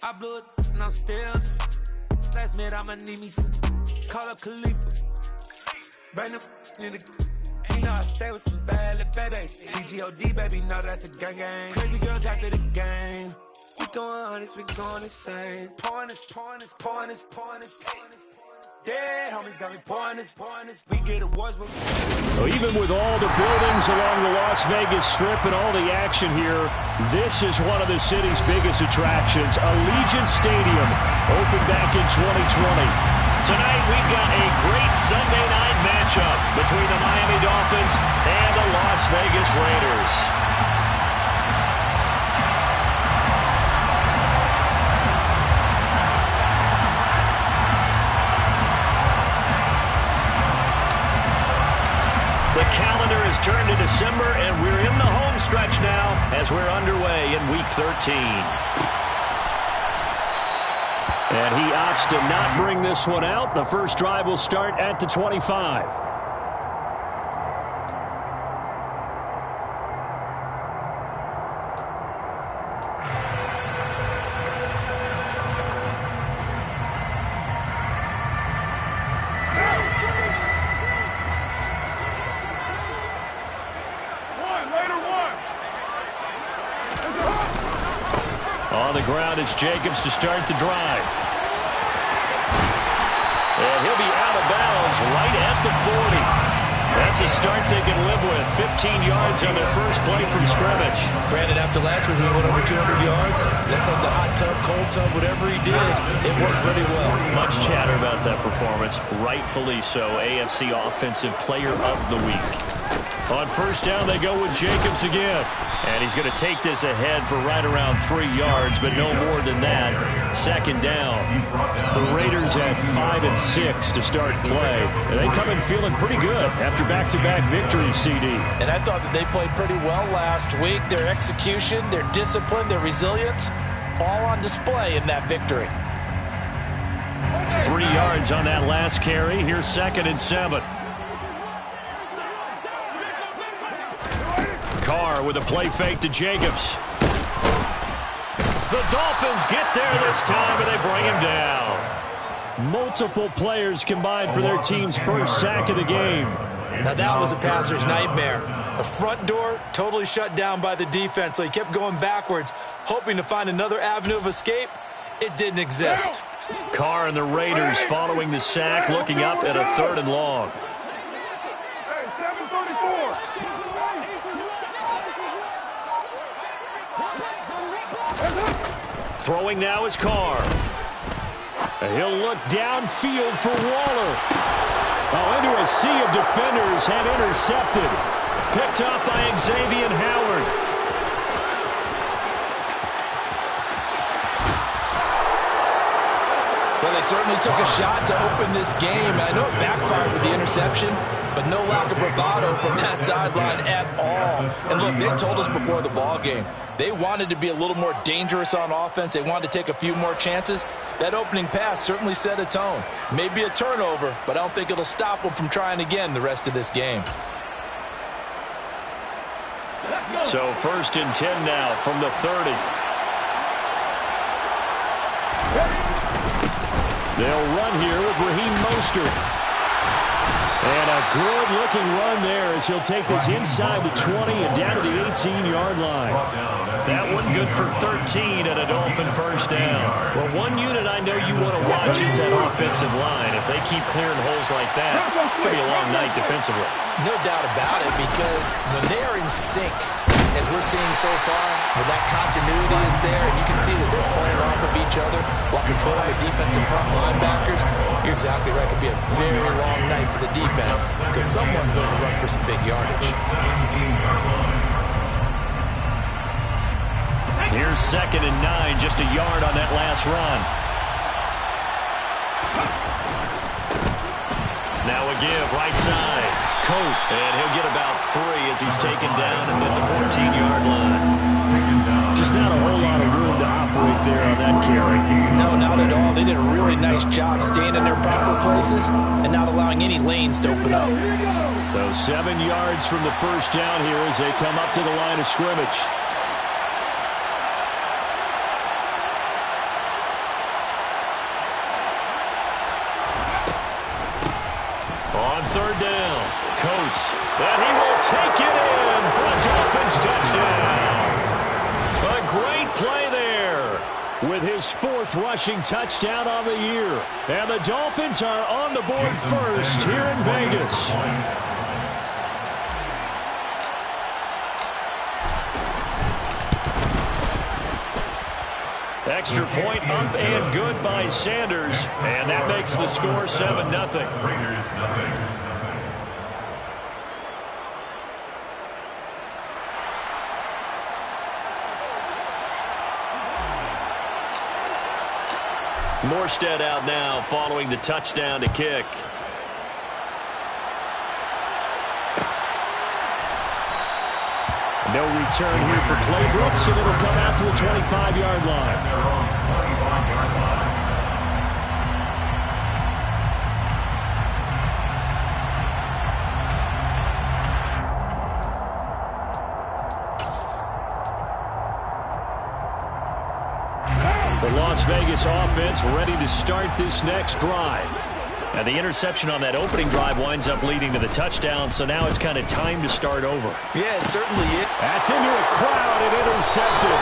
I blew it and I'm still. Last minute I'ma need me some. Call up Khalifa. Bring the in the. You know I stay with some bad little baby. CGOD baby, know that's a gang gang. Crazy girls after the game. We going honest, we going insane. Pouring this. Yeah, homies got me pouring this. We get awards with. So even with all the buildings along the Las Vegas Strip and all the action here, this is one of the city's biggest attractions. Allegiant Stadium opened back in 2020. Tonight we've got a great Sunday night matchup between the Miami Dolphins and the Las Vegas Raiders. The calendar has turned to December, and we're in the home stretch now as we're underway in Week 13. And he opts to not bring this one out. The first drive will start at the 25. On the ground, it's Jacobs to start the drive. And he'll be out of bounds right at the 40. That's a start they can live with. 15 yards on their first play from scrimmage. Brandon, after last week, he went over 200 yards. Looks like the hot tub, cold tub, whatever he did, it worked pretty well. Much chatter about that performance. Rightfully so. AFC Offensive Player of the Week. On first down, they go with Jacobs again. And he's going to take this ahead for right around 3 yards, but no more than that. Second down. The Raiders at 5 and 6 to start play. And they come in feeling pretty good after back-to-back victories, CD. And I thought that they played pretty well last week. Their execution, their discipline, their resilience, all on display in that victory. 3 yards on that last carry. Here's 2nd and 7. Carr with a play fake to Jacobs. The Dolphins get there this time, and they bring him down. Multiple players combined for their team's first sack of the game. Now that was a passer's nightmare. The front door totally shut down by the defense, so he kept going backwards, hoping to find another avenue of escape. It didn't exist. Carr and the Raiders following the sack, looking up at a 3rd and long. Throwing now is Carr. He'll look downfield for Waller. Oh, into a sea of defenders and intercepted. Picked up by Xavier Howard. Well, they certainly took a shot to open this game. I know it backfired with the interception, but no lack of bravado from that sideline at all. And look, they told us before the ball game, they wanted to be a little more dangerous on offense. They wanted to take a few more chances. That opening pass certainly set a tone. Maybe a turnover, but I don't think it'll stop them from trying again the rest of this game. So 1st and 10 now from the 30. They'll run here with Raheem Mostert. And a good-looking run there as he'll take this inside the 20 and down to the 18-yard line. That one good for 13 and a Dolphin first down. Well, one unit I know you want to watch is that offensive line. If they keep clearing holes like that, it could be a long night defensively. No doubt about it, because when they are in sync, as we're seeing so far, where that continuity is there, and you can see that they're playing off of each other while controlling the defensive front linebackers, you're exactly right. It could be a very long night for the defense because someone's going to run for some big yardage. Here's 2nd and 9, just a yard on that last run. Now a give, right side. Coat, and he'll get about 3 as he's taken down and at the 14-yard line. Just not a whole lot of room to operate there on that carry. No, not at all. They did a really nice job staying in their proper places and not allowing any lanes to open up. So 7 yards from the first down here as they come up to the line of scrimmage. third down. Coates, and he will take it in for a Dolphins touchdown. A great play there. With his 4th rushing touchdown on the year. And the Dolphins are on the board first here in Vegas. Extra point up and good by Sanders. And that makes the score 7-0. Raiders, nothing. Morstead out now following the touchdown to kick. No return here for Clay Brooks, and it'll come out to the 25-yard line. The Las Vegas offense ready to start this next drive. And the interception on that opening drive winds up leading to the touchdown, so now it's kind of time to start over. Yeah, it certainly is. That's into a crowd and intercepted.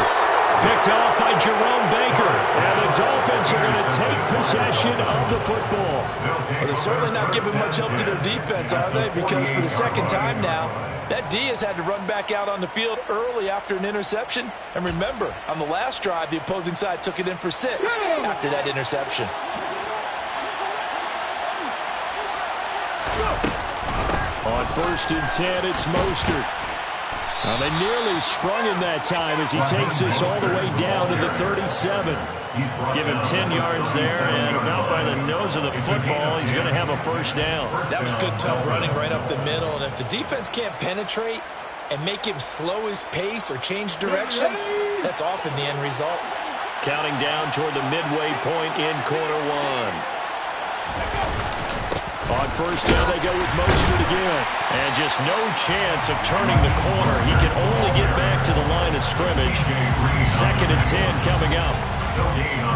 Picked off by Jerome Baker. And the Dolphins are going to take possession of the football. Well, they're certainly not giving much help to their defense, are they? Because for the second time now, that D has had to run back out on the field early after an interception. And remember, on the last drive, the opposing side took it in for 6 after that interception. On 1st and 10, it's Mostert. Well, they nearly sprung him that time as he takes this all the way down to the 37. Give him 10 yards there, and about by the nose of the football, he's going to have a first down. That was good, tough running right up the middle. And if the defense can't penetrate and make him slow his pace or change direction, that's often the end result. Counting down toward the midway point in quarter 1. On 1st down, they go with Mostert again. And just no chance of turning the corner. He can only get back to the line of scrimmage. 2nd and 10 coming up.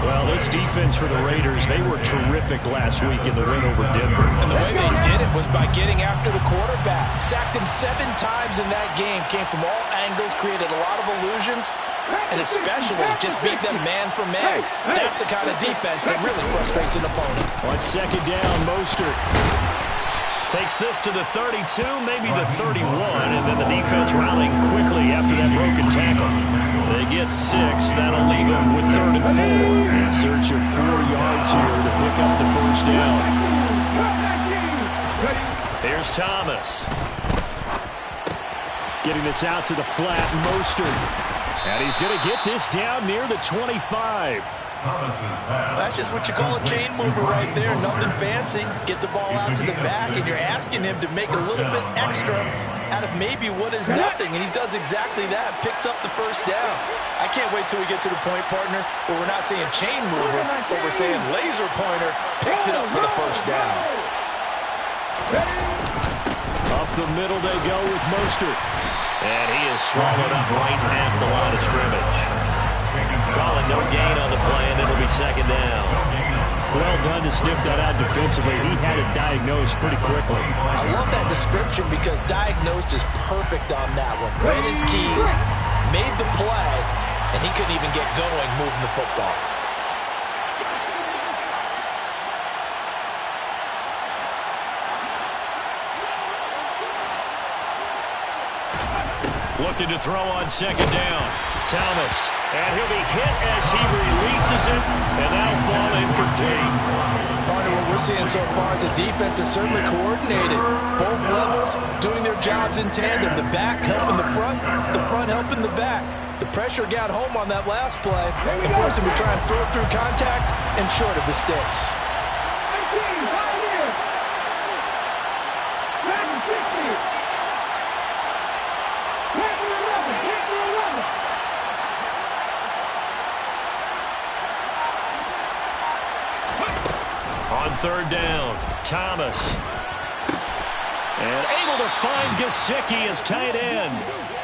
Well, this defense for the Raiders, they were terrific last week in the win over Denver. And the way they did it was by getting after the quarterback. Sacked him 7 times in that game. Came from all angles, created a lot of illusions, and especially just beat them man for man. That's the kind of defense that really frustrates an opponent. On 2nd down, Mostert takes this to the 32, maybe the 31, and then the defense rallying quickly after that broken tackle. They get 6. That'll leave them with 3rd and 4. In search of 4 yards here to pick up the first down. Here's Thomas. Getting this out to the flat, Mostert. And he's going to get this down near the 25. That's just what you call a chain mover right there. Nothing fancy. Get the ball out to the back, and you're asking him to make a little bit extra out of maybe what is nothing, and he does exactly that. Picks up the first down. I can't wait till we get to the point, partner, where we're not saying chain mover, but we're saying laser pointer picks it up for the first down. Up the middle they go with Mostert. And he is swallowed up right at the line of scrimmage. Calling no gain on the play, and it'll be 2nd down. Well done to sniff that out defensively. He had it diagnosed pretty quickly. I love that description because diagnosed is perfect on that one. Read his keys, made the play, and he couldn't even get going moving the football. Looking to throw on 2nd down. Thomas. And he'll be hit as he releases it, and that'll fall incomplete. Partner, what we're seeing so far is the defense is certainly coordinated. Both levels doing their jobs in tandem. The back helping the front helping the back. The pressure got home on that last play and forced him to try and throw through contact and short of the sticks. On 3rd down, Thomas. And able to find Gesicki as tight end.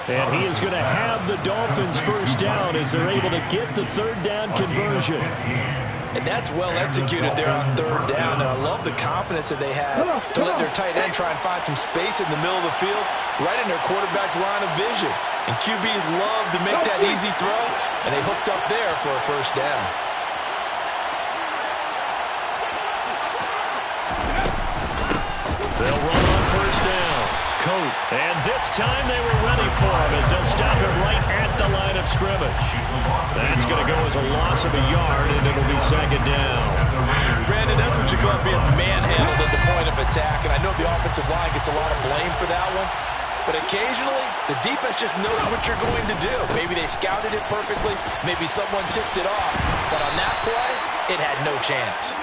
And he is going to have the Dolphins first down as they're able to get the 3rd down conversion. And that's well executed there on third down. And I love the confidence that they had to let their tight end try and find some space in the middle of the field, right in their quarterback's line of vision. And QBs love to make that easy throw, and they hooked up there for a first down. They'll run on first down. Coat. And this time they were ready for him as they'll stop him right at the line of scrimmage. That's going to go as a loss of a yard, and it'll be second down. Brandon, that's what you call being manhandled at the point of attack, and I know the offensive line gets a lot of blame for that one. But occasionally, the defense just knows what you're going to do. Maybe they scouted it perfectly. Maybe someone tipped it off. But on that play, it had no chance.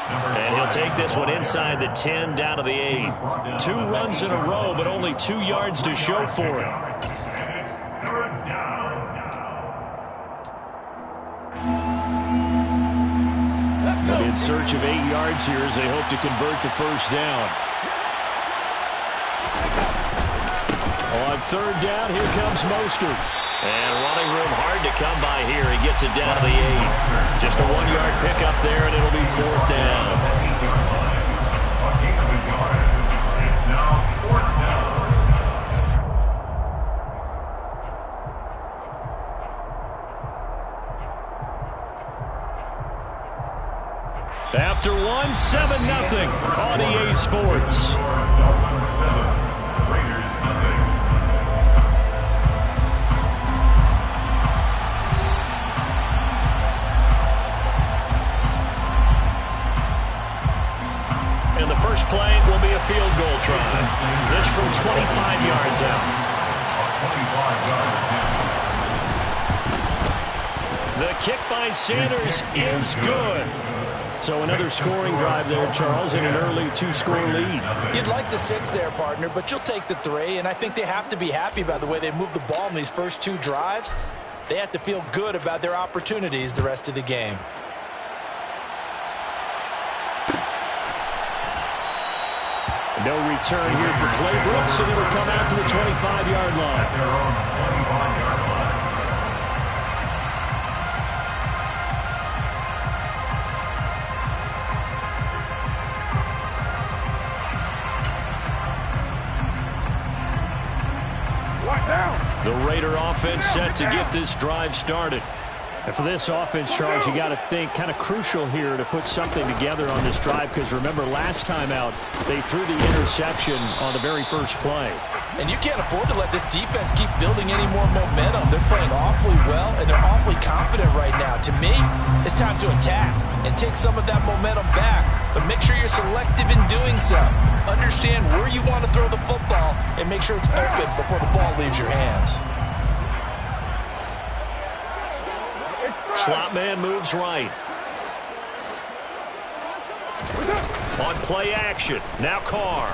And he'll take this one inside the 10 down to the 8. 2 runs in a row, but only 2 yards to show for it. But in search of 8 yards here as they hope to convert the first down. On third down, here comes Mostert. And running room hard to come by here. He gets it down to the 8. Just a 1-yard pickup there, and it'll be fourth down. It's now fourth down. After one, 7-0 on EA Sports. Dolphins 7, Raiders nothing. And the first play will be a field goal try. This from 25 yards out. 25 yards. The kick by Sanders is good. So another scoring drive there, Charles, and an early 2-score lead. You'd like the 6 there, partner, but you'll take the 3, and I think they have to be happy by the way they moved the ball in these first 2 drives. They have to feel good about their opportunities the rest of the game. No return here for Clay Brooks, and it'll come out to the 25-yard line. At their own 25-yard line. The Raider offense set to get this drive started. And for this offense, Charles, you got to think kind of crucial here to put something together on this drive, because remember last time out they threw the interception on the very first play. And you can't afford to let this defense keep building any more momentum. They're playing awfully well, and they're awfully confident right now. To me, it's time to attack and take some of that momentum back. But make sure you're selective in doing so. Understand where you want to throw the football and make sure it's open before the ball leaves your hands. Slot man moves right. On play action. Now Carr.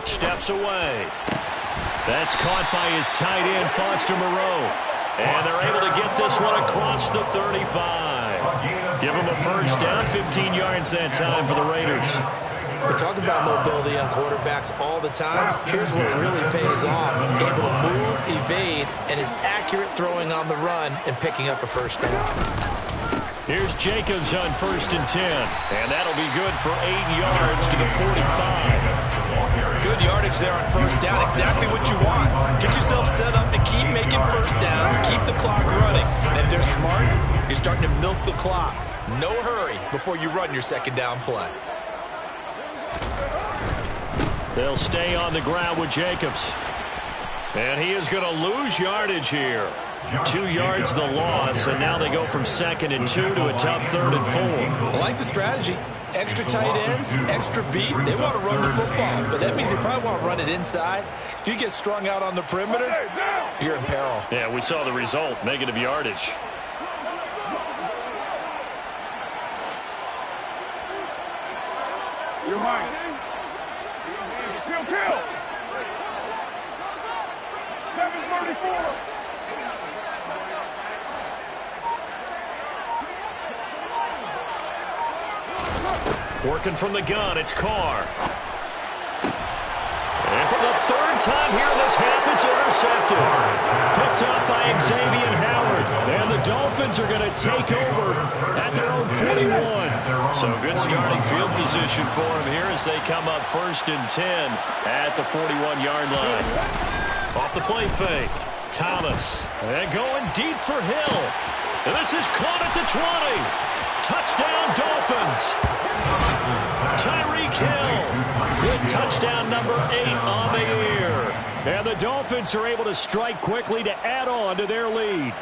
Steps away. That's caught by his tight end, Foster Moreau. And they're able to get this one across the 35. Give them a first down, 15 yards that time for the Raiders. We talk about mobility on quarterbacks all the time. Here's where it really pays off. Able to move, evade, and is accurate throwing on the run and picking up a first down. Here's Jacobs on 1st and 10. And that'll be good for 8 yards to the 45. Good yardage there on first down. Exactly what you want. Get yourself set up to keep making first downs, keep the clock running. And if they're smart, you're starting to milk the clock. No hurry before you run your second down play. They'll stay on the ground with Jacobs. And he is going to lose yardage here. 2 yards the loss, and now they go from 2nd and 2 to a tough 3rd and 4. I like the strategy. Extra tight ends, extra beef. They want to run the football, but that means they probably want to run it inside. If you get strung out on the perimeter, you're in peril. Yeah, we saw the result, negative yardage. You're mine. Kill. 734. Working from the gun, it's Carr. And for the 3rd time here in this half, it's intercepted. Picked up by Xavier Howard. And the Dolphins are going to take over at their own 41. So good starting field position for him here as they come up 1st and 10 at the 41-yard line. Off the play fake. Thomas. And going deep for Hill. And this is caught at the 20. Touchdown, Dolphins. Tyreek Hill with touchdown number 8 on the year. And the Dolphins are able to strike quickly to add on to their lead.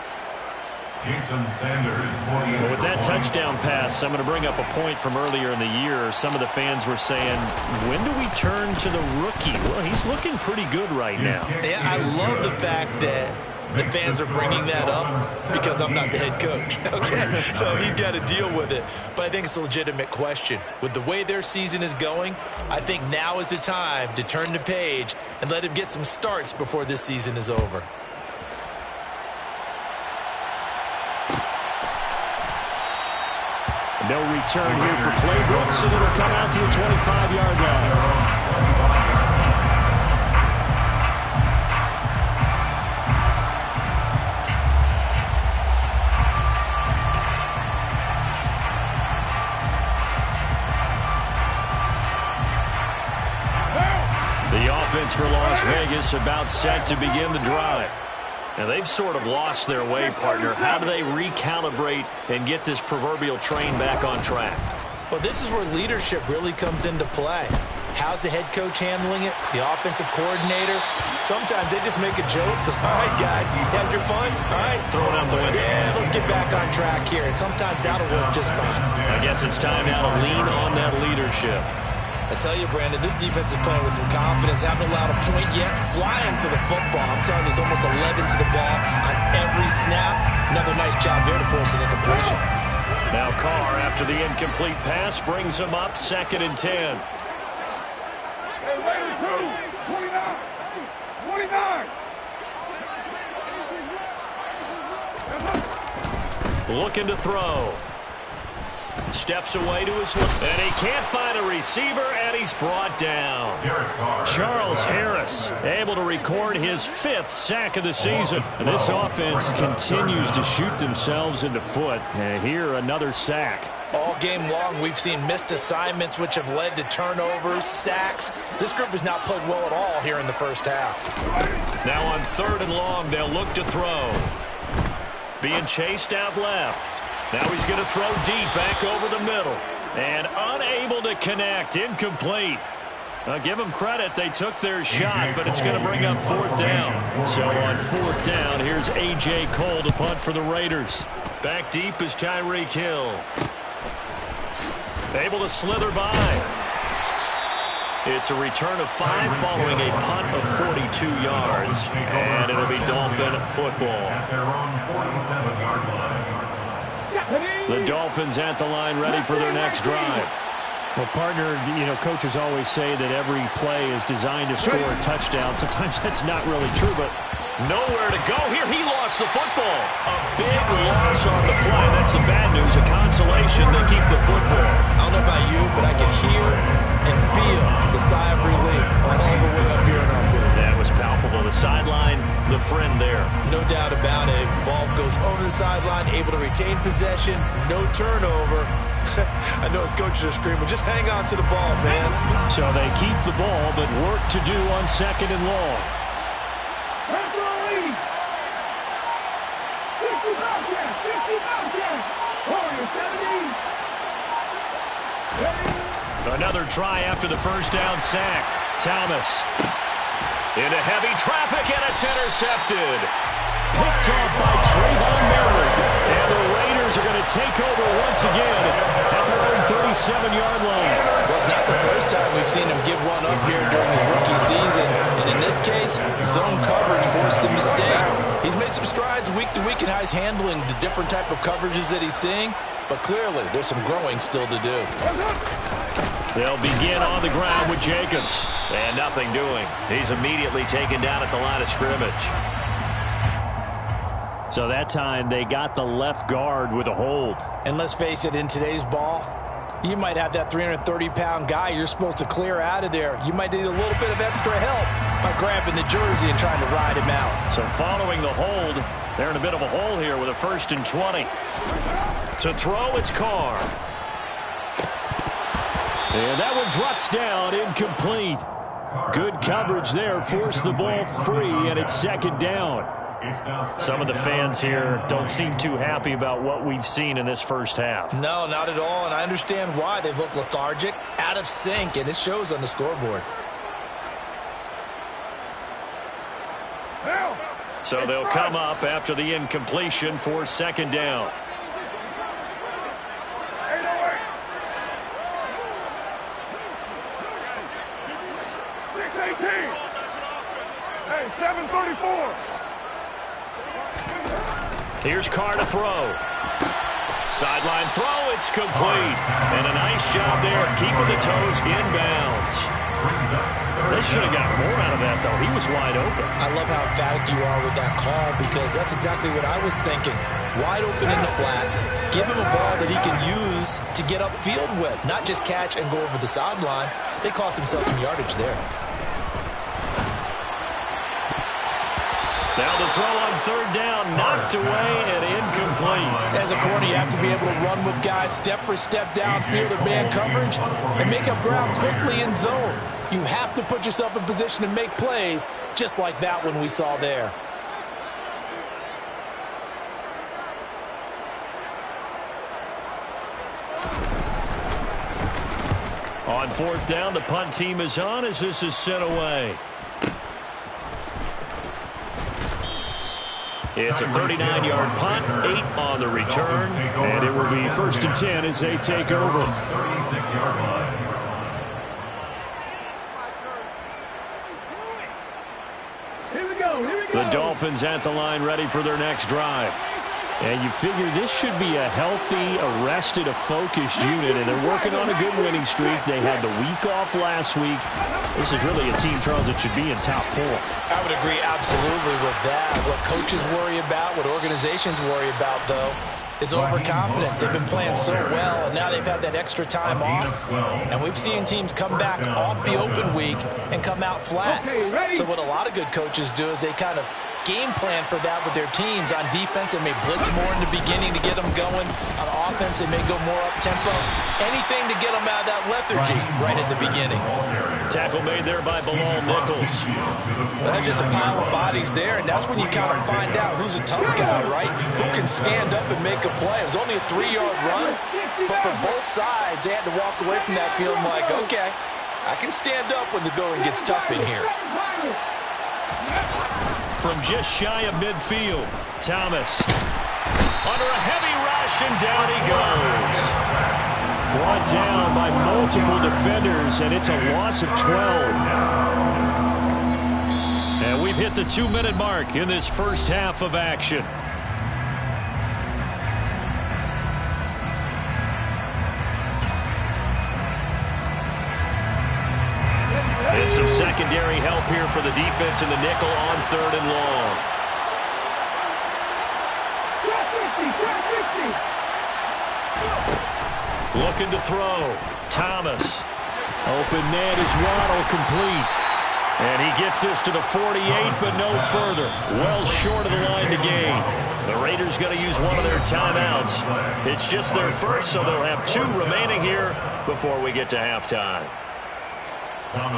Jason Sanders, Well, with that touchdown pass, I'm going to bring up a point from earlier in the year. Some of the fans were saying, when do we turn to the rookie? Well, he's looking pretty good right now. Yeah, I love the fact that the fans are bringing that up because I'm not the head coach. Okay, so he's got to deal with it. But I think it's a legitimate question. With the way their season is going, I think now is the time to turn the page and let him get some starts before this season is over. No return here for Claybrook, and it'll come out to the 25-yard line. The offense for Las Vegas about set to begin the drive. Now, they've sort of lost their way, partner. How do they recalibrate and get this proverbial train back on track? Well, this is where leadership really comes into play. How's the head coach handling it? The offensive coordinator? Sometimes they just make a joke. All right, guys, you had your fun? All right. Throw it out the window. Yeah, let's get back on track here. And sometimes that'll work just fine. I guess it's time now to lean on that leadership. I tell you, Brandon, this defense is playing with some confidence. Haven't allowed a point yet. Flying to the football. I'm telling you, there's almost 11 to the ball on every snap. Another nice job there to force an incompletion. Now Carr, after the incomplete pass, brings him up 2nd and 10. Hey, Raiders 2, 29. 29. Looking to throw. Steps away to his left, and he can't find a receiver, and he's brought down. Charles Harris able to record his 5th sack of the season. And this offense continues to shoot themselves in the foot. And here, another sack. All game long, we've seen missed assignments, which have led to turnovers, sacks. This group has not played well at all here in the first half. Now on 3rd and long, they'll look to throw. Being chased out left. Now he's going to throw deep back over the middle. And unable to connect. Incomplete. I'll give them credit. They took their shot, but it's going to bring up 4th down. So on 4th down, here's A.J. Cole to punt for the Raiders. Back deep is Tyreek Hill. Able to slither by. It's a return of 5 following a punt of 42 yards. And it'll be Dolphin football. At their own 47-yard line. The Dolphins at the line ready for their next drive. Well, partner, you know, coaches always say that every play is designed to score a touchdown. Sometimes that's not really true, but nowhere to go here. He lost the football. A big loss on the play. That's the bad news. A consolation. They keep the football. I don't know about you, but I can hear and feel the sigh of relief all the way up here in our booth. That was palpable. The sideline, the friend there. No doubt about it. Ball goes over the sideline, able to retain possession, no turnover. I know his coaches are screaming, just hang on to the ball, man. So they keep the ball, but work to do on 2nd and long. Another try after the first down sack. Thomas. Into heavy traffic, and it's intercepted. Picked off by Trayvon Merritt. And the Raiders are going to take over once again at their own 37-yard line. Well, it's not the first time we've seen him give one up here during his rookie season. And in this case, zone coverage forced the mistake. He's made some strides week to week in how he's handling the different type of coverages that he's seeing. But clearly, there's some growing still to do. They'll begin on the ground with Jacobs. And nothing doing. He's immediately taken down at the line of scrimmage. So that time they got the left guard with a hold. And let's face it, in today's ball, you might have that 330-pound guy you're supposed to clear out of there. You might need a little bit of extra help by grabbing the jersey and trying to ride him out. So following the hold, they're in a bit of a hole here with a 1st and 20. To throw, it's Carr. And that one drops down, incomplete. Good coverage there, forced the ball free, and it's second down. Some of the fans here don't seem too happy about what we've seen in this first half. No, not at all, and I understand why. They've looked lethargic, out of sync, and it shows on the scoreboard. So they'll come up after the incompletion for second down. 6:18. Hey, 7:34. Here's Carr to throw. Sideline throw, it's complete. And a nice job there of keeping the toes inbounds. They should have got more out of that, though. He was wide open. I love how emphatic you are with that call because that's exactly what I was thinking. Wide open in the flat. Give him a ball that he can use to get upfield with, not just catch and go over the sideline. They cost themselves some yardage there. Now the throw on third down, knocked away and incomplete. As a corner, you have to be able to run with guys step for step downfield in man coverage and make up ground quickly in zone. You have to put yourself in position to make plays just like that one we saw there. On fourth down, the punt team is on as this is sent away. It's a 39-yard punt, 8 on the return, and it will be 1st and 10 as they take over. 36-yard line. The Dolphins at the line ready for their next drive. And you figure this should be a healthy, arrested, a focused unit, and they're working on a good winning streak. They had the week off last week. This is really a team, Charles, that should be in top 4. I would agree absolutely with that. What coaches worry about, what organizations worry about, though, is overconfidence. They've been playing so well, and now they've had that extra time off. And we've seen teams come back off the open week and come out flat. So what a lot of good coaches do is they kind of game plan for that with their teams. On defense, they may blitz more in the beginning to get them going. On offense, they may go more up-tempo. Anything to get them out of that lethargy right at the beginning. Tackle made there by Bilal Nichols. That's just a pile of bodies there, and that's when you kind of find out who's a tough guy, right? Who can stand up and make a play. It was only a 3-yard run, but for both sides, they had to walk away from that feeling like, okay, I can stand up when the going gets tough in here. From just shy of midfield, Thomas under a heavy rush, and down he goes. Brought down by multiple defenders, and it's a loss of 12. And we've hit the 2-minute mark in this first half of action. And some secondary help here for the defense in the nickel on 3rd and long. Looking to throw. Thomas. Open man is Waddle, complete. And he gets this to the 48, but no further. Well short of the line to gain. The Raiders going to use one of their timeouts. It's just their first, so they'll have 2 remaining here before we get to halftime.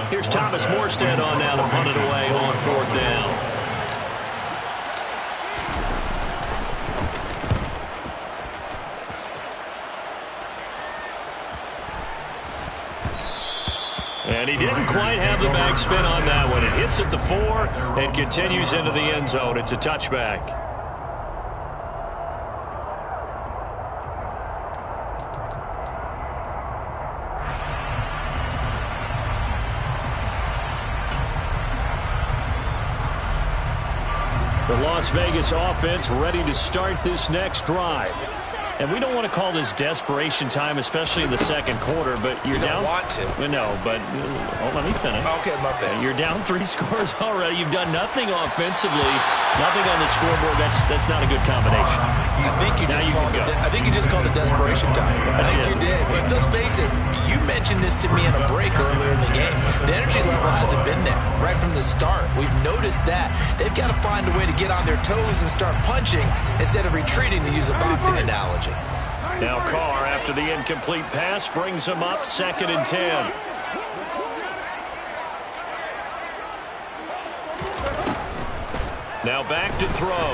Here's Thomas Morstead on now to punt it away on 4th down. And he didn't quite have the bag spin on that one. It hits at the 4 and continues into the end zone. It's a touchback. The Las Vegas offense ready to start this next drive. And we don't want to call this desperation time, especially in the second quarter, but you're down. Want to. No, but let me finish. Okay, my bad. You're down 3 scores already. You've done nothing offensively, nothing on the scoreboard. That's not a good combination. I think you just called it desperation time. I think you did. But let's face it, you mentioned this to me in a break earlier in the game. The energy level hasn't been there right from the start. We've noticed that. They've got to find a way to get on their toes and start punching instead of retreating, to use a boxing analogy. Now Carr, after the incomplete pass, brings him up 2nd and 10. Now back to throw.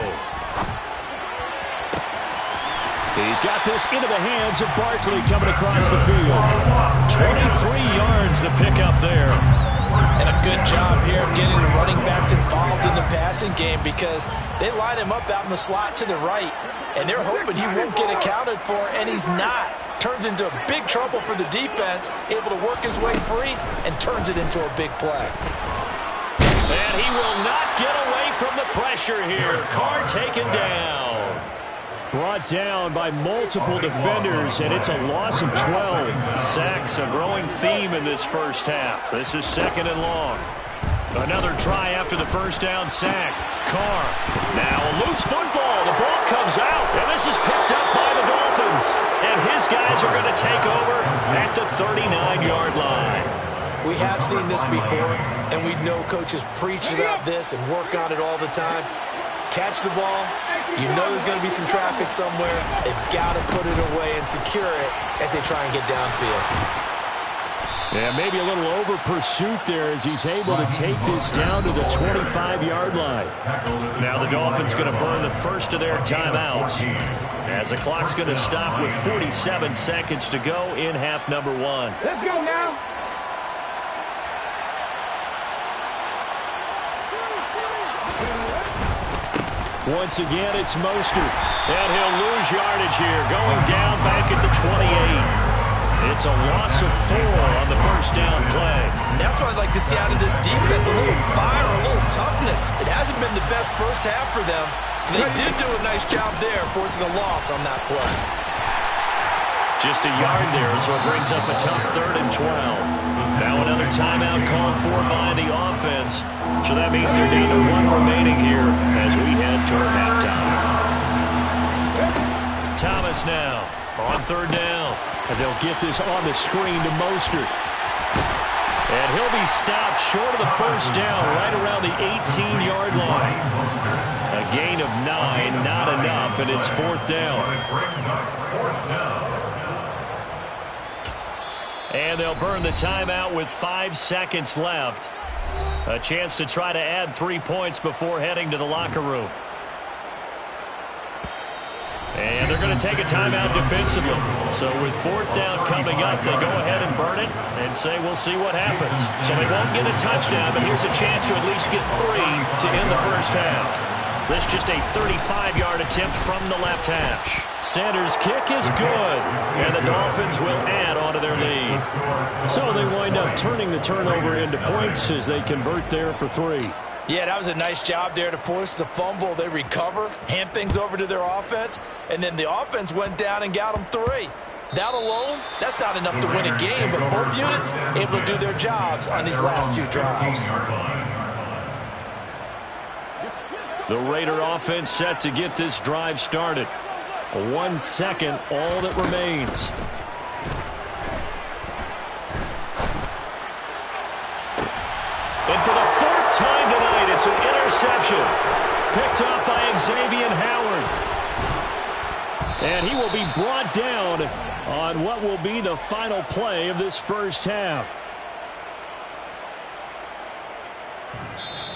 He's got this into the hands of Barkley coming across the field. 23 yards the pickup there. And a good job here of getting the running backs involved in the passing game, because they line him up out in the slot to the right, and they're hoping he won't get accounted for, and he's not. Turns into big trouble for the defense, able to work his way free, and turns it into a big play. And he will not get away from the pressure here. Carr taken down. Brought down by multiple defenders, and it's a loss of 12. Sacks, a growing theme in this first half. This is 2nd and long. Another try after the first down sack. Carr. Now a loose football. The ball comes out, and this is picked up by the Dolphins. And his guys are going to take over at the 39-yard line. We have seen this before, and we know coaches preach about this and work on it all the time. Catch the ball. You know there's going to be some traffic somewhere. They've got to put it away and secure it as they try and get downfield. Yeah, maybe a little over pursuit there as he's able to take this down to the 25-yard line. Now the Dolphins going to burn the first of their timeouts as the clock's going to stop with 47 seconds to go in half number 1. Let's go now. Once again, it's Mostert. And he'll lose yardage here, going down back at the 28. It's a loss of 4 on the first down play. And that's what I'd like to see out of this defense, a little fire, a little toughness. It hasn't been the best first half for them. They did do a nice job there, forcing a loss on that play. Just a yard there, so it brings up a tough 3rd and 12. Now another timeout called for by the offense. So that means they're down to 1 remaining here as we head toward halftime. Thomas now on 3rd down. And they'll get this on the screen to Mostert. And he'll be stopped short of the first down right around the 18-yard line. A gain of 9, not enough, and it's 4th down. And they'll burn the timeout with 5 seconds left. A chance to try to add 3 points before heading to the locker room. And they're going to take a timeout defensively. So with 4th down coming up, they go ahead and burn it and say we'll see what happens. So they won't get a touchdown, but here's a chance to at least get 3 to end the first half. This just a 35-yard attempt from the left hash. Sanders' kick is good, and the Dolphins will add on to their lead. So they wind up turning the turnover into points as they convert there for 3. Yeah, that was a nice job there to force the fumble. They recover, hand things over to their offense, and then the offense went down and got them 3. That alone, that's not enough to win a game, but both units able to do their jobs on these last 2 drives. The Raider offense set to get this drive started. 1 second, all that remains. And for the 4th time tonight, it's an interception. Picked off by Xavier Howard. And he will be brought down on what will be the final play of this first half.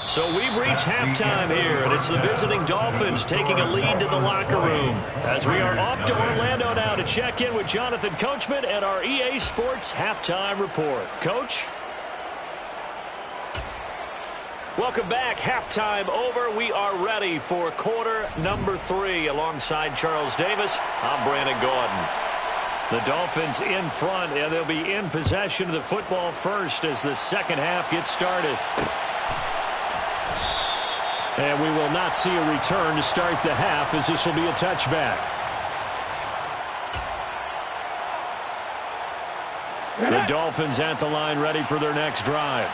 So we've reached halftime here, and it's the visiting Dolphins taking a lead to the locker room. As we are off to Orlando now to check in with Jonathan Coachman and our EA Sports Halftime Report. Coach? Welcome back. Halftime over. We are ready for quarter number 3. Alongside Charles Davis, I'm Brandon Gordon. The Dolphins in front, and they'll be in possession of the football first as the second half gets started. And we will not see a return to start the half, as this will be a touchback. The Dolphins at the line ready for their next drive.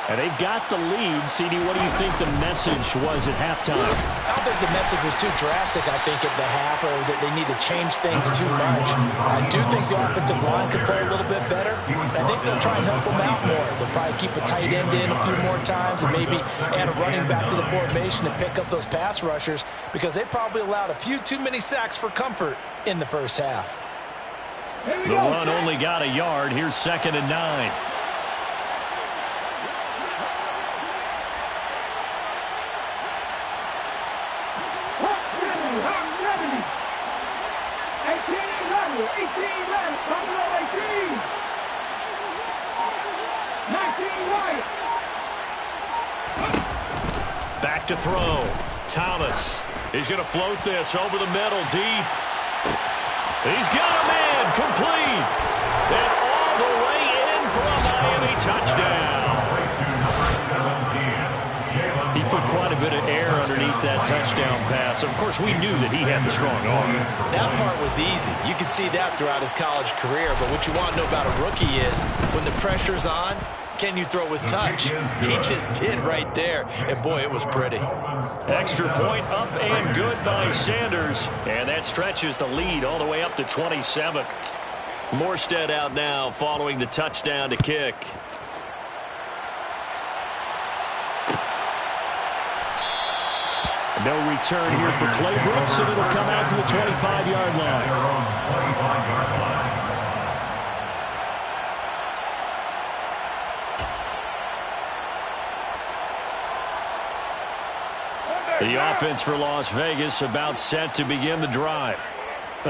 And they've got the lead. CD, what do you think the message was at halftime? I don't think the message was too drastic, I think, at the half, or that they need to change things too much. I do think the offensive line could play a little bit better. I think they'll try and help them out more. They'll probably keep a tight end in a few more times and maybe add a running back to the formation and pick up those pass rushers, because they probably allowed a few too many sacks for comfort in the first half. The run only got a yard. Here's 2nd and 9. Back to throw. Thomas. He's going to float this over the middle, deep. He's got a man, complete. And all the way in for a Miami touchdown. He put quite a bit of air underneath that touchdown pass. Of course, we knew that he had the strong arm. That part was easy. You could see that throughout his college career. But what you want to know about a rookie is when the pressure's on, can you throw with touch? He just did right there. And, boy, it was pretty. Extra point up and good by Sanders. And that stretches the lead all the way up to 27. Morstead out now following the touchdown to kick. No return here for Clay Brooks, and it'll come out to the 25-yard line. The offense for Las Vegas about set to begin the drive.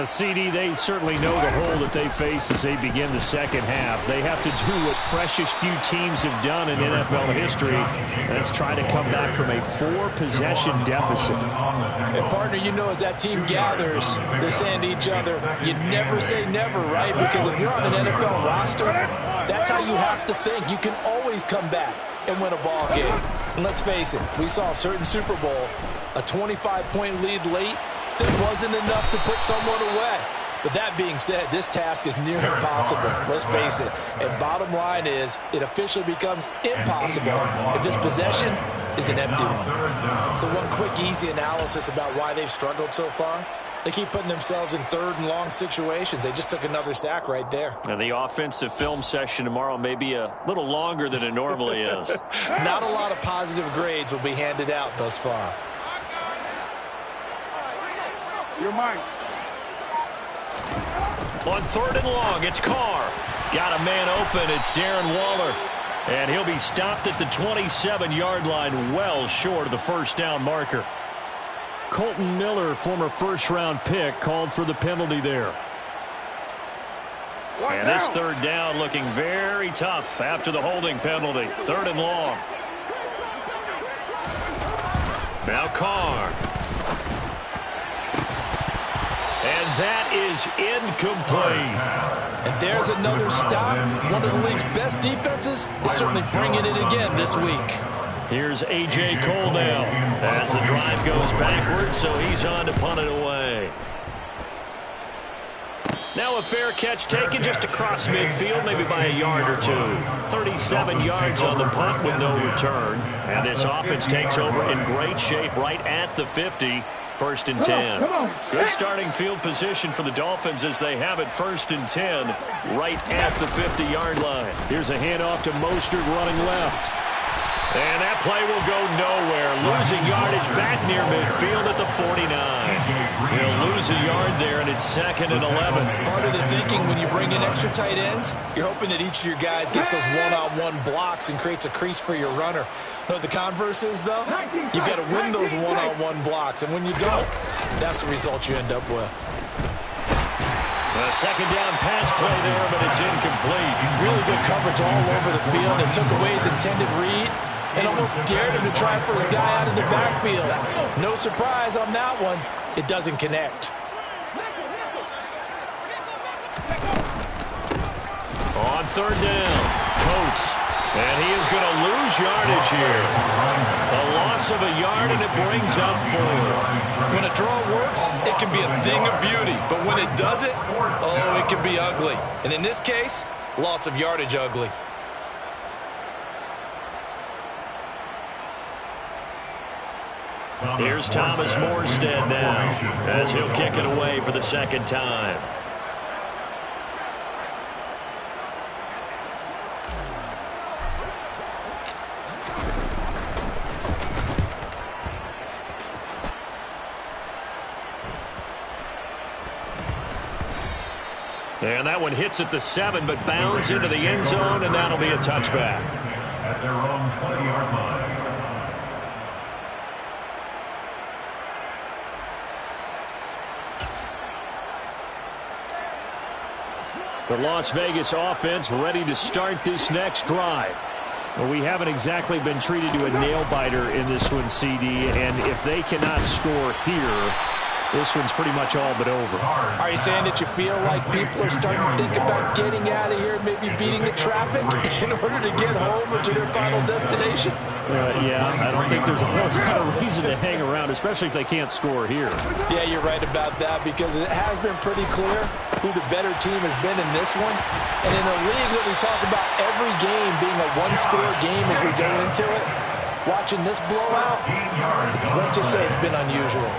CD, they certainly know the hole that they face as they begin the second half. They have to do what precious few teams have done in NFL history. That's try to come back from a 4-possession deficit. And, partner, you know, as that team gathers, they're saying to each other, you never say never, right? Because if you're on an NFL roster, that's how you have to think. You can always come back and win a ball game. And let's face it, we saw a certain Super Bowl, a 25-point lead late, that wasn't enough to put someone away. But that being said, this task is near impossible. Let's face it. And bottom line is, it officially becomes impossible if this possession is an empty one. So one quick, easy analysis about why they've struggled so far. They keep putting themselves in 3rd and long situations. They just took another sack right there. And the offensive film session tomorrow may be a little longer than it normally is. Not a lot of positive grades will be handed out thus far. You're mine. On 3rd and long, it's Carr. Got a man open. It's Darren Waller. And he'll be stopped at the 27-yard line, well short of the first down marker. Colton Miller, former first-round pick, called for the penalty there. And this 3rd down looking very tough after the holding penalty. 3rd and long. Now Carr. And that is incomplete. And there's another stop. One of the league's best defenses is certainly bringing it again this week. Here's A.J. Cole now as the drive goes backwards, so he's on to punt it away. Now a fair catch taken just across midfield, maybe by a yard or two. 37 yards on the punt with no return. And this offense takes over in great shape right at the 50. 1st and 10. Good starting field position for the Dolphins as they have it 1st and 10 right at the 50-yard line. Here's a handoff to Mostert running left. And that play will go nowhere. Losing yardage back near midfield at the 49. He'll lose a yard there, and it's 2nd and 11. Part of the thinking when you bring in extra tight ends, you're hoping that each of your guys gets those one-on-one blocks and creates a crease for your runner. You know what the converse is, though? You've got to win those one-on-one blocks, and when you don't, that's the result you end up with. A 2nd down pass play there, but it's incomplete. Really good coverage all over the field. It took away his intended read and almost dared him to try for his guy out of the backfield. No surprise on that one. It doesn't connect. On 3rd down, Coates. And he is going to lose yardage here. A loss of a yard, and it brings up 4. When a draw works, it can be a thing of beauty. But when it doesn't, oh, it can be ugly. And in this case, loss of yardage ugly. Here's Thomas Morstead now as he'll kick it away for the 2nd time. And that one hits at the 7, but bounds into the end zone, and that'll be a touchback. At their own 20-yard line. The Las Vegas offense ready to start this next drive. Well, we haven't exactly been treated to a nail-biter in this one, CD, and if they cannot score here, this one's pretty much all but over. Are you saying that you feel like people are starting to think about getting out of here, maybe beating the traffic in order to get home or to their final destination? Yeah, I don't think there's a whole lot of reason to hang around, especially if they can't score here. Yeah, you're right about that, because it has been pretty clear who the better team has been in this one. And in a league that we talk about every game being a one-score game as we go into it, watching this blowout, let's just say it's been unusual.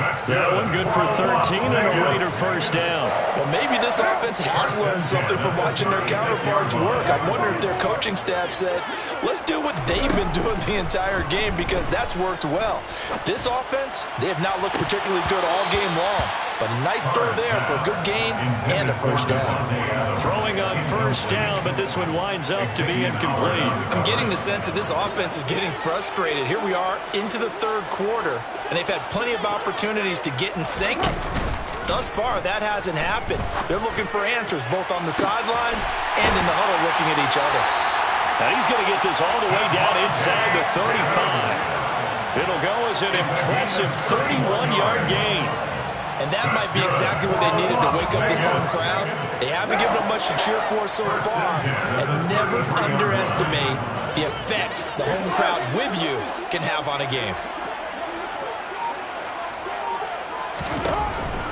That one good for 13 and a Raider first down. Well, maybe this offense has learned something from watching their counterparts work. I wonder if their coaching staff said, let's do what they've been doing the entire game, because that's worked well. This offense, they have not looked particularly good all game long. But a nice throw there for a good gain and a first down. Throwing on first down, but this one winds up to be incomplete. I'm getting the sense that this offense is getting frustrated. Here we are into the third quarter, and they've had plenty of opportunities to get in sync. Thus far, that hasn't happened. They're looking for answers both on the sidelines and in the huddle looking at each other. Now he's going to get this all the way down inside the 35. It'll go as an impressive 31-yard gain. And that might be exactly what they needed to wake up this home crowd. They haven't given them much to cheer for so far. And never underestimate the effect the home crowd with you can have on a game.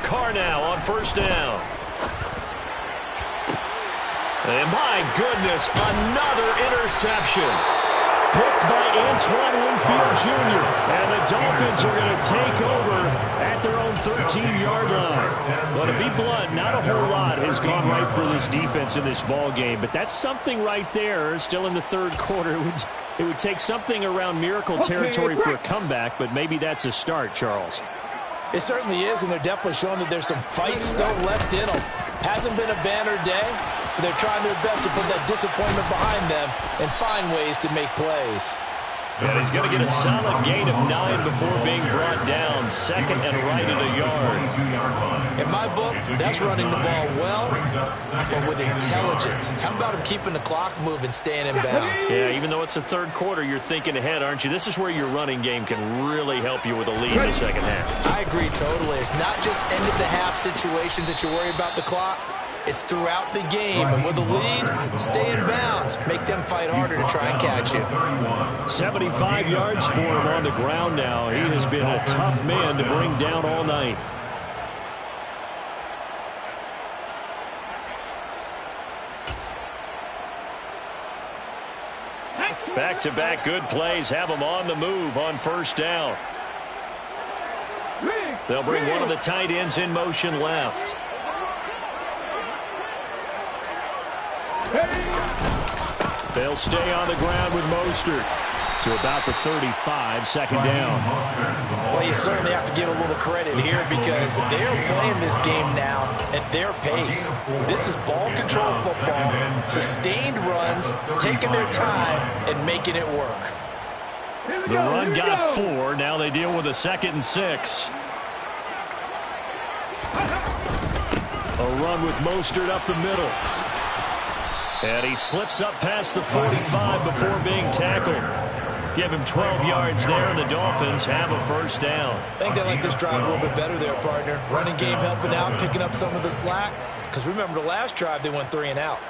Carr now on first down. And my goodness, another interception. Picked by Antoine Winfield Jr. And the Dolphins are going to take over at their own 13-yard line. Well, to be blunt, not a whole lot has gone right for this defense in this ball game, but that's something right there. Still in the third quarter. It would take something around miracle territory for a comeback, but maybe that's a start, Charles. It certainly is, and they're definitely showing that there's some fight still left in them. Hasn't been a banner day, but they're trying their best to put that disappointment behind them and find ways to make plays. And he's going to get a solid gain of 9 before being brought down. Second and right at a yard. In my book, that's running the ball well, but with intelligence. How about him keeping the clock moving, staying in bounds? Yeah, even though it's the third quarter, you're thinking ahead, aren't you? This is where your running game can really help you with a lead in the second half. I agree totally. It's not just end-of-the-half situations that you worry about the clock. It's throughout the game, and with a lead, stay in bounds. Make them fight harder to try and catch you. 75 yards for him on the ground now. He has been a tough man to bring down all night. Back-to-back good plays have them on the move on first down. They'll bring one of the tight ends in motion left. They'll stay on the ground with Mostert to about the 35, second down. Well, you certainly have to give a little credit here because they're playing this game now at their pace. This is ball control football, sustained runs, taking their time and making it work. The run got 4. Now they deal with a 2nd and 6. A run with Mostert up the middle. And he slips up past the 45 before being tackled. Give him 12 yards there, and the Dolphins have a first down. I think they like this drive a little bit better there, partner. Running game helping out, picking up some of the slack. Because remember, the last drive, they went 3 and out.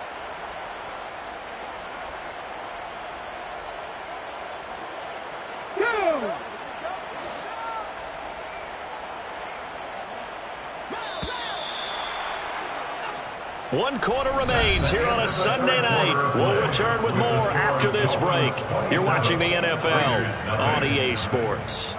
One quarter remains here on a Sunday night. We'll return with more after this break. You're watching the NFL on EA Sports.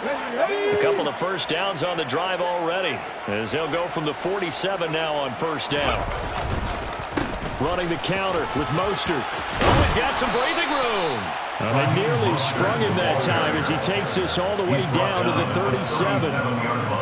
A couple of first downs on the drive already, as they'll go from the 47 now on first down. running the counter with Mostert. Oh, he's got some breathing room. They nearly sprung him that time as he takes this all the way down to the 37.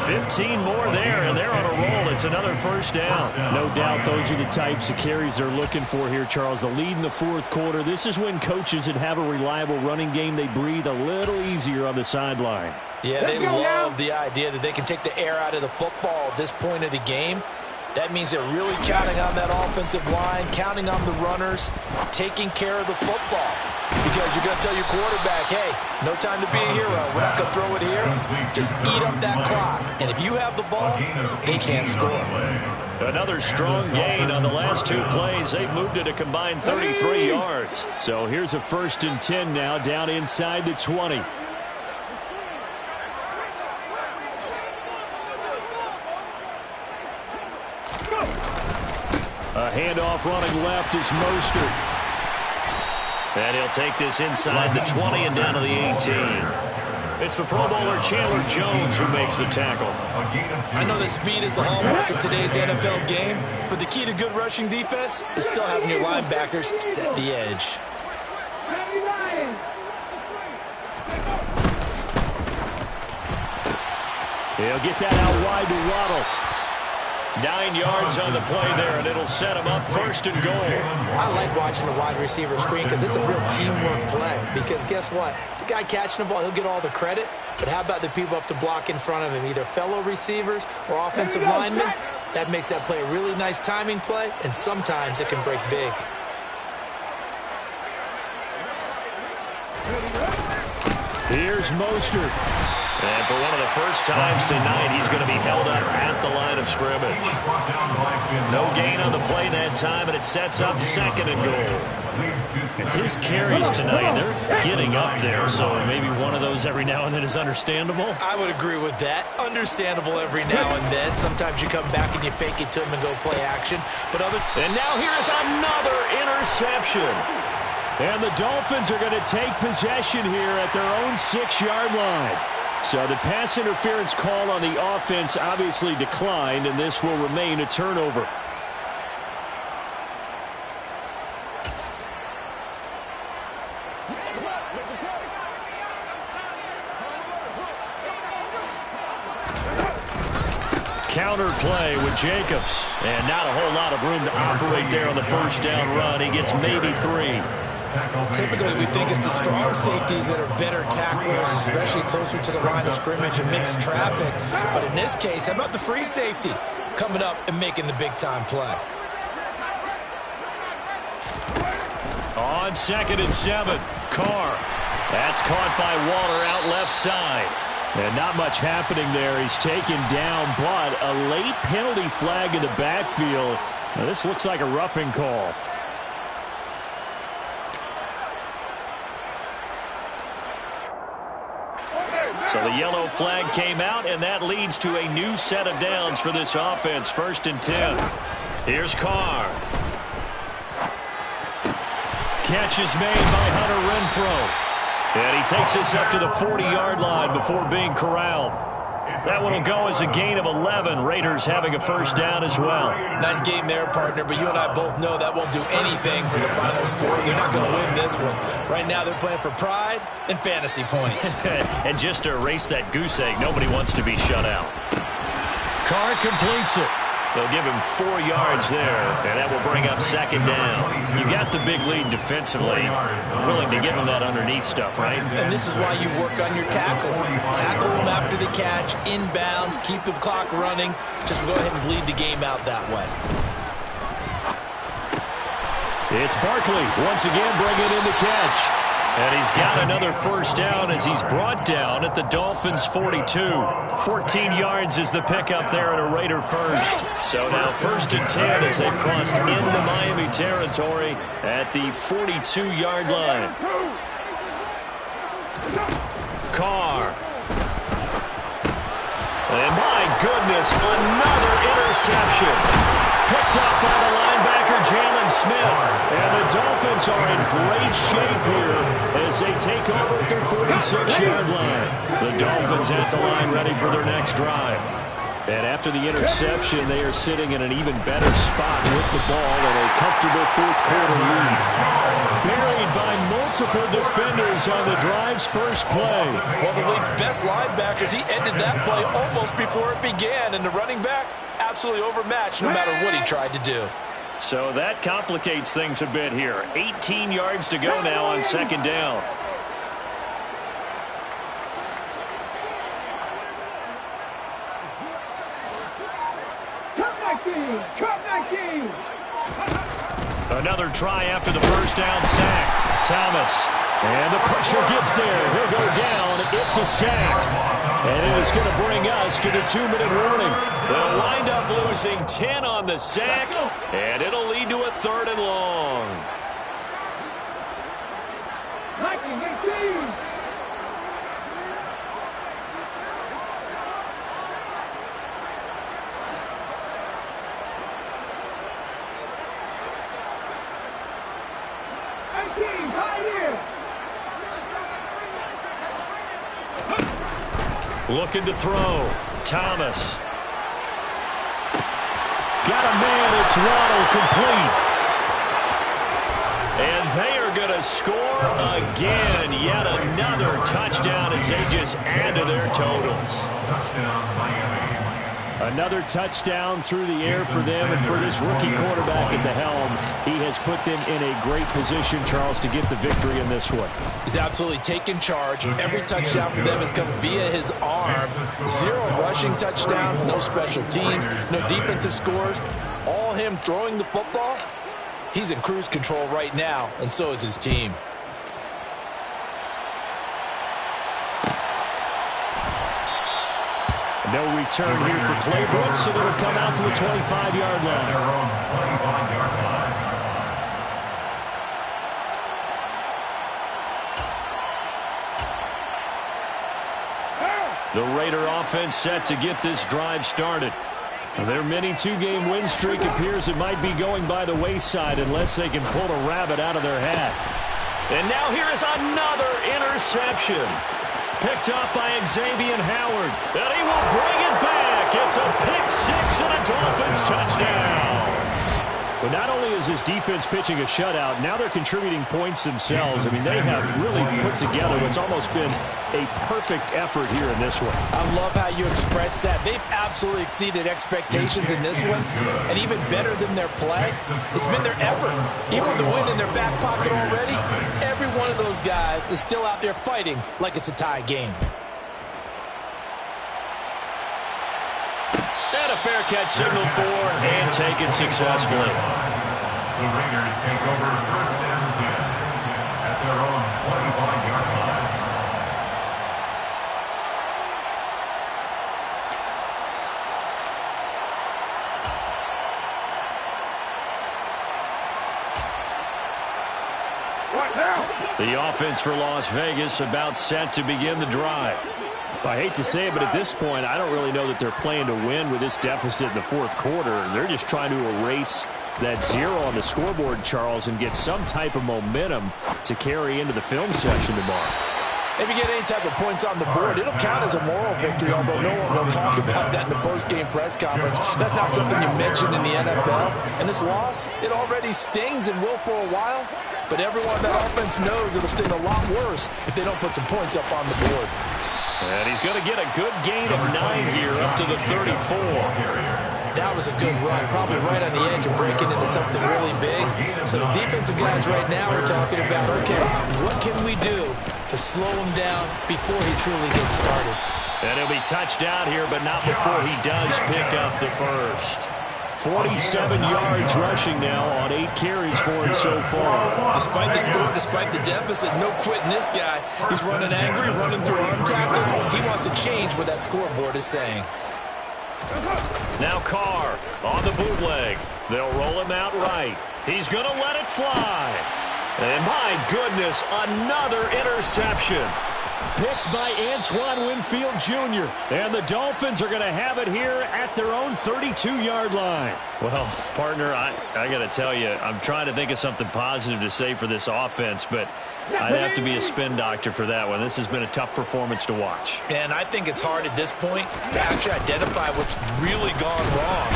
15 more there, and they're on a roll. It's another first down. No doubt those are the types of carries they're looking for here, Charles. The lead in the fourth quarter. This is when coaches that have a reliable running game, they breathe a little easier on the sideline. Yeah, they love the idea that they can take the air out of the football at this point of the game. That means they're really counting on that offensive line, counting on the runners, taking care of the football. Because you're going to tell your quarterback, hey, no time to be a hero. We're not going to throw it here. Just eat up that clock. And if you have the ball, they can't score. Another strong gain on the last two plays. They've moved it a combined 33 yards. So here's a 1st and 10 now, down inside the 20. A handoff running left is Mostert. And he'll take this inside the 20 and down to the 18. It's the Pro Bowler Chandler Jones who makes the tackle. I know that speed is the hallmark of today's NFL game, but the key to good rushing defense is still having your linebackers set the edge. He'll get that out wide to Waddle. 9 yards on the play there, and it'll set him up 1st and goal. I like watching the wide receiver screen because it's a real teamwork play. Because guess what? The guy catching the ball, he'll get all the credit. But how about the people up to block in front of him, either fellow receivers or offensive linemen? That makes that play a really nice timing play, and sometimes it can break big. Here's Mostert. And for one of the first times tonight, he's going to be held up at the line of scrimmage. No gain on the play that time, and it sets up 2nd and goal. And his carries tonight, they're getting up there, so maybe one of those every now and then is understandable. I would agree with that. Understandable every now and then. Sometimes you come back and you fake it to him and go play action. And now here's another interception. And the Dolphins are going to take possession here at their own 6-yard line. So the pass interference call on the offense obviously declined, and this will remain a turnover. Counter play with Jacobs. And not a whole lot of room to operate there on the first down run. He gets maybe 3. Typically, we think it's the strong safeties that are better tacklers, especially closer to the line of scrimmage amidst traffic. But in this case, how about the free safety coming up and making the big-time play? On 2nd and 7, Carr. That's caught by Waller out left side. And not much happening there. He's taken down, but a late penalty flag in the backfield. Now, this looks like a roughing call. So the yellow flag came out, and that leads to a new set of downs for this offense. 1st and 10. Here's Carr. Catch is made by Hunter Renfrow. And he takes this up to the 40-yard line before being corralled. That one will go as a gain of 11. Raiders having a first down as well. Nice game there, partner, but you and I both know that won't do anything for the final score. They're not going to win this one. Right now they're playing for pride and fantasy points. And just to erase that goose egg, nobody wants to be shut out. Carr completes it. They'll give him 4 yards there, and that will bring up 2nd down. You got the big lead defensively. Willing to give him that underneath stuff, right? And this is why you work on your tackling. Tackle them after the catch, inbounds, keep the clock running. Just go ahead and bleed the game out that way. It's Barkley once again bringing in the catch. And he's got another first down as he's brought down at the Dolphins' 42. 14 yards is the pickup there at a Raider first. So now 1st and 10 as they've crossed into Miami territory at the 42-yard line. Carr. And my goodness, another interception. Picked up by the linebacker, Jalen Smith. And the Dolphins are in great shape here as they take over at their 46-yard line. The Dolphins at the line ready for their next drive. And after the interception, they are sitting in an even better spot with the ball and a comfortable fourth-quarter lead. Buried by multiple defenders on the drive's first play. Well, the league's best linebackers, he ended that play almost before it began, and the running back absolutely overmatched no matter what he tried to do. So that complicates things a bit here. 18 yards to go now on second down. Another try after the first down sack. Thomas. And the pressure gets there. He'll go down. It's a sack. And it is going to bring us to the 2-minute warning. They'll wind up losing 10 on the sack, and it'll lead to a 3rd and long. Looking to throw. Thomas. Got a man. It's Waddle, complete. And they are going to score again. Yet another touchdown as they just add to their totals. Touchdown, Miami. Another touchdown through the air for them, and for this rookie quarterback at the helm, he has put them in a great position, Charles, to get the victory in this one. He's absolutely taken charge. Every touchdown for them has come via his arm. 0 rushing touchdowns, no special teams, no defensive scores. All him throwing the football. He's in cruise control right now, and so is his team. No return here for Claybrook, so it'll come out to the 25-yard line. Their own 25-yard line. The Raider offense set to get this drive started. Their mini 2-game win streak appears it might be going by the wayside unless they can pull a rabbit out of their hat. And now here is another interception. Picked up by Xavier Howard. And he will bring it back. It's a pick-6 and a Dolphins touchdown. But not only is this defense pitching a shutout, now they're contributing points themselves. I mean, they have really put together what's almost been a perfect effort here in this one. I love how you express that. They've absolutely exceeded expectations in this one, and even better than their play, it's been their effort. Even with the win in their back pocket already, every one of those guys is still out there fighting like it's a tie game. And a fair catch signaled for and taken successfully. The Raiders take over 1st and 10 at their own 25-yard line. Right now. The offense for Las Vegas about set to begin the drive. I hate to say it, but at this point, I don't really know that they're playing to win with this deficit in the 4th quarter. They're just trying to erase that 0 on the scoreboard, Charles, and get some type of momentum to carry into the film session tomorrow. If you get any type of points on the board, it'll count as a moral victory, although no one will talk about that in the post-game press conference. That's not something you mention in the NFL. And this loss, it already stings and will for a while, but everyone on that offense knows it'll sting a lot worse if they don't put some points up on the board. And he's going to get a good gain of 9 here up to the 34. That was a good run, probably right on the edge of breaking into something really big. So the defensive guys right now are talking about, okay, what can we do to slow him down before he truly gets started? And he'll be touched out here, but not before he does pick up the first. 47 yards rushing now on 8 carries for him so far. Despite the score, despite the deficit, no quitting this guy. He's running angry, running through arm tackles. He wants to change what that scoreboard is saying. Now Carr on the bootleg. They'll roll him out right. He's going to let it fly. And my goodness, another interception. Picked by Antoine Winfield Jr. And the Dolphins are going to have it here at their own 32-yard line. Well, partner, I got to tell you, I'm trying to think of something positive to say for this offense, but I'd have to be a spin doctor for that one. This has been a tough performance to watch. And I think it's hard at this point to actually identify what's really gone wrong.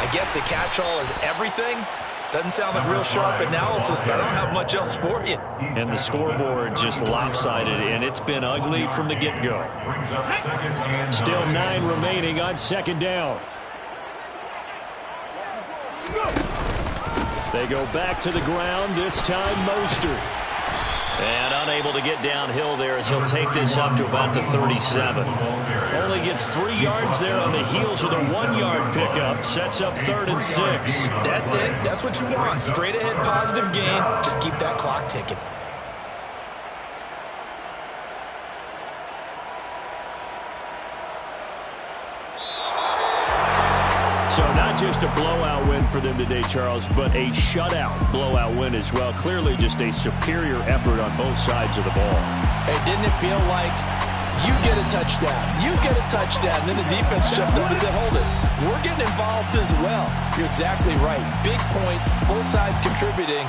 I guess the catch-all is everything. Doesn't sound like real sharp analysis, but I don't have much else for you. And the scoreboard just lopsided, and it's been ugly from the get-go. Still 9 remaining on second down. They go back to the ground, this time Mostert. And unable to get downhill there as he'll take this up to about the 37. Only gets 3 yards there on the heels of a 1-yard pickup. Sets up 3rd and 6. That's it. That's what you want. Straight ahead positive gain. Just keep that clock ticking. So not just a blowout win for them today, Charles, but a shutout blowout win as well. Clearly just a superior effort on both sides of the ball. Hey, didn't it feel like you get a touchdown, you get a touchdown, and then the defense jumped up and said, hold it. We're getting involved as well. You're exactly right. Big points, both sides contributing.